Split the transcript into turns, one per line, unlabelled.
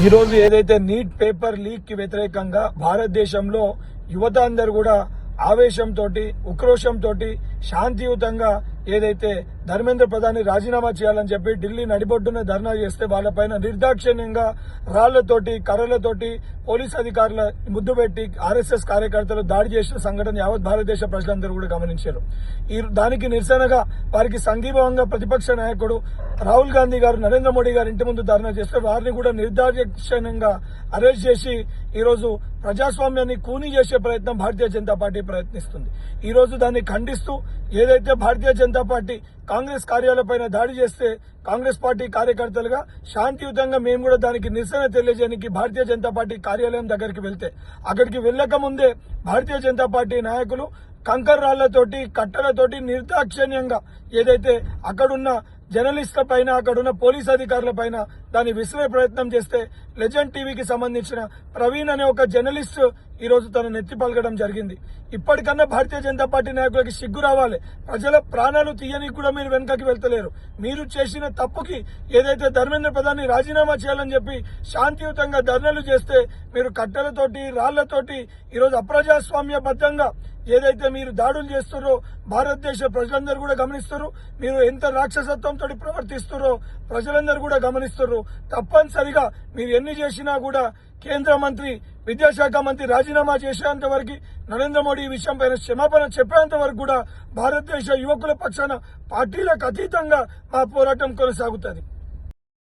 ఈ రోజు ఏదైతే నీట్ పేపర్ లీక్ కి వ్యతిరేకంగా భారతదేశంలో యువత అందరూ కూడా ఆవేశంతో ఉక్రోషంతో శాంతియుతంగా ఏదైతే ధర్మేంద్ర ప్రధాని రాజీనామా చేయాలని చెప్పి ఢిల్లీ నడిబొడ్డున ధర్నా చేస్తే వాళ్ళపైన నిర్దాక్షిణ్యంగా రాళ్లతోటి కర్రలతోటి పోలీస్ అధికారుల ముద్దు పెట్టి ఆర్ఎస్ఎస్ కార్యకర్తలు దాడి చేసిన సంఘటన యావత్ భారతదేశ ప్రజలందరూ కూడా గమనించారు. దానికి నిరసనగా వారికి సంఘీభావంగా ప్రతిపక్ష నాయకుడు రాహుల్ గాంధీ గారు నరేంద్ర మోడీ గారు ఇంటి ముందు ధర్నా చేస్తే వారిని కూడా నిర్దాక్షిణ్యంగా అరెస్ట్ చేసి ఈ రోజు ప్రజాస్వామ్యాన్ని కూనీ చేసే ప్రయత్నం భారతీయ జనతా పార్టీ ప్రయత్నిస్తుంది. ఈ రోజు దాన్ని ఖండిస్తూ ఏదైతే భారతీయ జనతా పార్టీ కాంగ్రెస్ కార్యాలయపైన దాడి చేస్తే కాంగ్రెస్ పార్టీ కార్యకర్తలుగా శాంతియుతంగా మేము కూడా దానికి నిరసన తెలియజేయడానికి భారతీయ జనతా పార్టీ కార్యాలయం దగ్గరికి వెళ్తే అక్కడికి వెళ్లక ముందే భారతీయ జనతా పార్టీ నాయకులు కంకర్ రాళ్లతోటి కట్టలతోటి నిర్దాక్షిణ్యంగా ఏదైతే అక్కడున్న జర్నలిస్టుల పైన అక్కడున్న పోలీస్ అధికారుల పైన దాన్ని విసిరే ప్రయత్నం చేస్తే లెజెండ్ టీవీకి సంబంధించిన ప్రవీణ్ అనే ఒక జర్నలిస్ట్ ఈ రోజు తను నెత్తి పలకడం జరిగింది. ఇప్పటికన్నా భారతీయ జనతా పార్టీ నాయకులకి సిగ్గు రావాలి. ప్రజల ప్రాణాలు తీయనికి కూడా మీరు వెనుకకి వెళ్తలేరు. మీరు చేసిన తప్పుకి ఏదైతే ధర్మేంద్ర ప్రధాని రాజీనామా చేయాలని చెప్పి శాంతియుతంగా ధర్నాలు చేస్తే మీరు కట్టెలతోటి రాళ్లతోటి ఈరోజు అప్రజాస్వామ్యబద్ధంగా ఏదైతే మీరు దాడులు చేస్తున్నారో భారతదేశ ప్రజలందరూ కూడా గమనిస్తున్నారు. మీరు ఎంత రాక్షసత్వంతో ప్రవర్తిస్తున్నారో ప్రజలందరూ కూడా గమనిస్తున్నారు. తప్పనిసరిగా మీరు ఎన్ని చేసినా కూడా కేంద్ర మంత్రి విద్యాశాఖ మంత్రి రాజీనామా చేసేంత వరకు నరేంద్ర మోడీ ఈ విషయం పైన క్షమాపణ చెప్పేంత వరకు కూడా భారతదేశ యువకుల పక్షాన పార్టీలకు అతీతంగా మా పోరాటం కొనసాగుతుంది.